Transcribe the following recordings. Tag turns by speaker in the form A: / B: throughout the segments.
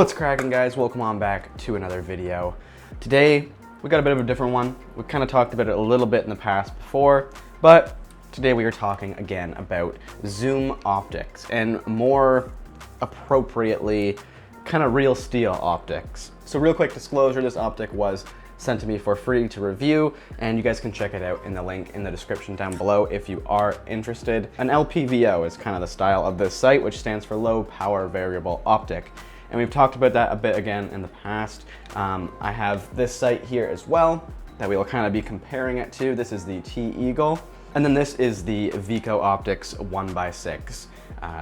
A: What's cracking, guys? Welcome on back to another video. Today we got a bit of a different one. We kind of talked about it a little bit in the past before, but today we are talking again about zoom optics, and more appropriately kind of real steel optics. So real quick disclosure, this optic was sent to me for free to review, and you guys can check it out in the link in the description down below if you are interested. An LPVO is kind of the style of this site, which stands for low power variable optic. And we've talked about that a bit again in the past. I have this site here as well that we will kind of be comparing it to. This is the T-Eagle. And then this is the Vico Optics 1x6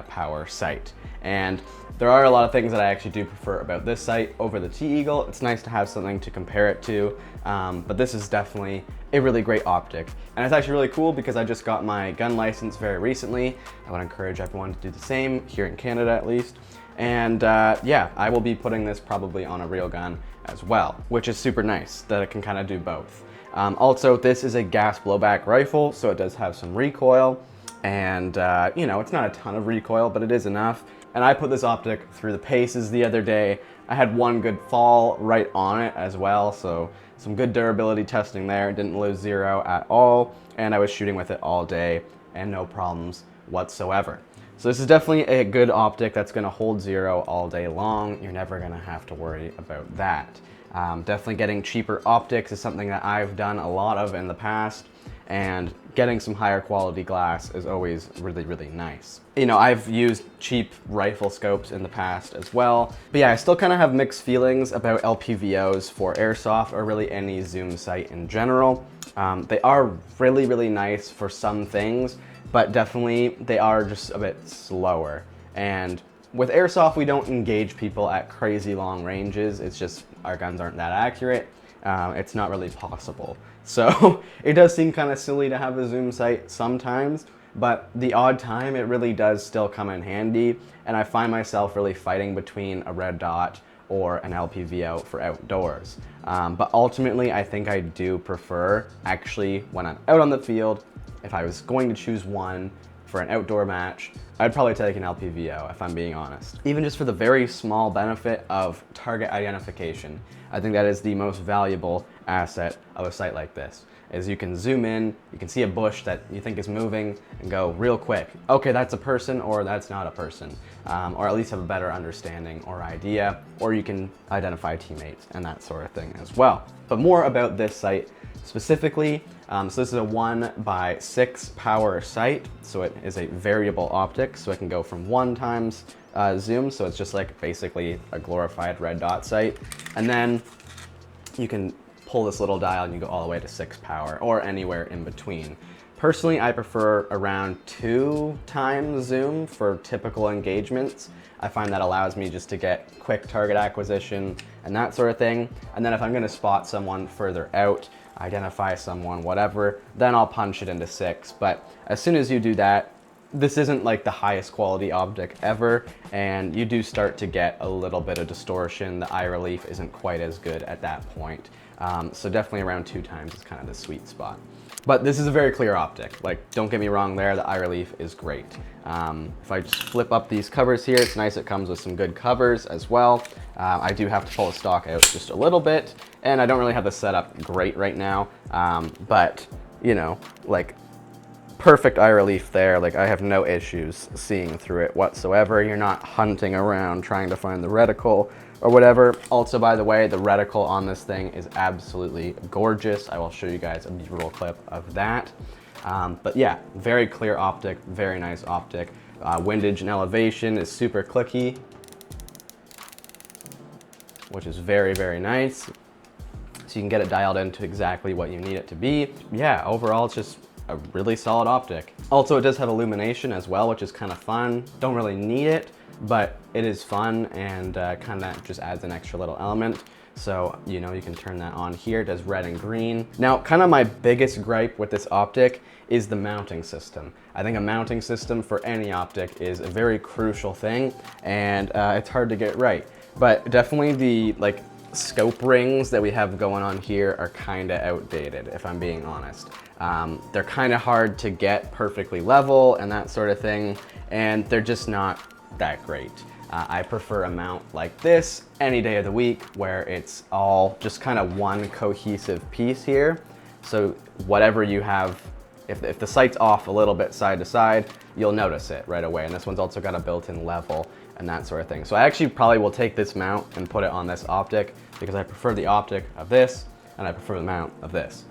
A: power site. And there are a lot of things that I actually do prefer about this site over the T-Eagle. It's nice to have something to compare it to, but this is definitely a really great optic. And it's actually really cool because I just got my gun license very recently. I would encourage everyone to do the same, here in Canada at least. And yeah, I will be putting this probably on a real gun as well, which is super nice that it can kind of do both. Also, this is a gas blowback rifle, so it does have some recoil, and you know, it's not a ton of recoil, but it is enough. And I put this optic through the paces the other day. I had one good fall right on it as well, so some good durability testing there. Didn't lose zero at all, and I was shooting with it all day and no problems whatsoever. So this is definitely a good optic that's gonna hold zero all day long. You're never gonna have to worry about that. Definitely getting cheaper optics is something that I've done a lot of in the past, and getting some higher quality glass is always really, really nice. You know, I've used cheap rifle scopes in the past as well, but yeah, I still kind of have mixed feelings about LPVOs for airsoft or really any zoom sight in general. They are really, really nice for some things, but definitely they are just a bit slower. And with airsoft, we don't engage people at crazy long ranges. It's just our guns aren't that accurate. It's not really possible. So it does seem kind of silly to have a zoom sight sometimes, but the odd time it really does still come in handy. And I find myself really fighting between a red dot or an LPVO for outdoors. But ultimately, I think I do prefer, actually, when I'm out on the field, if I was going to choose one for an outdoor match, I'd probably take an LPVO, if I'm being honest. Even just for the very small benefit of target identification. I think that is the most valuable asset of a site like this, is you can zoom in, you can see a bush that you think is moving and go real quick, okay, that's a person or that's not a person, or at least have a better understanding or idea, or you can identify teammates and that sort of thing as well. But more about this site specifically. So this is a 1x6 power sight, so it is a variable optic, so it can go from 1x zoom, so it's just like basically a glorified red dot sight, and then you can pull this little dial and you go all the way to 6 power, or anywhere in between. Personally, I prefer around 2x zoom for typical engagements. I find that allows me just to get quick target acquisition and that sort of thing. And then if I'm gonna spot someone further out, identify someone, whatever, then I'll punch it into 6. But as soon as you do that, this isn't like the highest quality optic ever, and you do start to get a little bit of distortion. The eye relief isn't quite as good at that point. So definitely around 2x is kind of the sweet spot. But this is a very clear optic. Like, don't get me wrong there, the eye relief is great. If I just flip up these covers here, it's nice it comes with some good covers as well. I do have to pull the stock out just a little bit, and I don't really have the setup great right now, but you know, like, perfect eye relief there. Like, I have no issues seeing through it whatsoever. You're not hunting around trying to find the reticle or whatever. Also, by the way, the reticle on this thing is absolutely gorgeous. I will show you guys a B-roll clip of that. But yeah, very clear optic, very nice optic. Windage and elevation is super clicky, which is very, very nice. So you can get it dialed into exactly what you need it to be. Yeah, overall, it's just a really solid optic. Also, it does have illumination as well, which is kind of fun. Don't really need it, but it is fun, and kind of just adds an extra little element. So, you know, you can turn that on here. It does red and green. Now, kind of my biggest gripe with this optic is the mounting system. I think a mounting system for any optic is a very crucial thing, and it's hard to get right. But definitely the scope rings that we have going on here are kind of outdated, if I'm being honest. They're kind of hard to get perfectly level and that sort of thing, and they're just not that great. I prefer a mount like this any day of the week where it's all just kind of one cohesive piece here. So whatever you have, if the sight's off a little bit side to side, you'll notice it right away. And this one's also got a built-in level and that sort of thing. So I actually probably will take this mount and put it on this optic because I prefer the optic of this and I prefer the mount of this.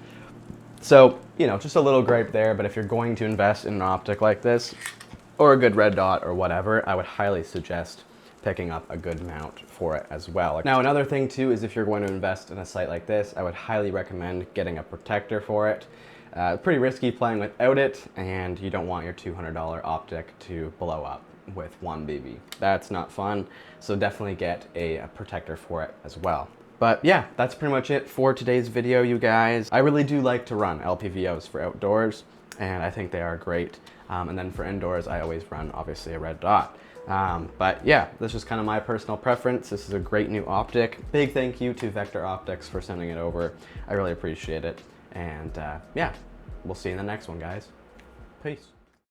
A: So, you know, just a little gripe there, but if you're going to invest in an optic like this or a good red dot or whatever, I would highly suggest picking up a good mount for it as well. Now, another thing too is if you're going to invest in a sight like this, I would highly recommend getting a protector for it. Pretty risky playing without it, and you don't want your $200 optic to blow up with one BB. That's not fun, so definitely get a protector for it as well. But yeah, that's pretty much it for today's video, you guys. I really do like to run LPVOs for outdoors, and I think they are great. And then for indoors, I always run, obviously, a red dot. But yeah, this is kind of my personal preference. This is a great new optic. Big thank you to Vector Optics for sending it over. I really appreciate it. And yeah, we'll see you in the next one, guys. Peace.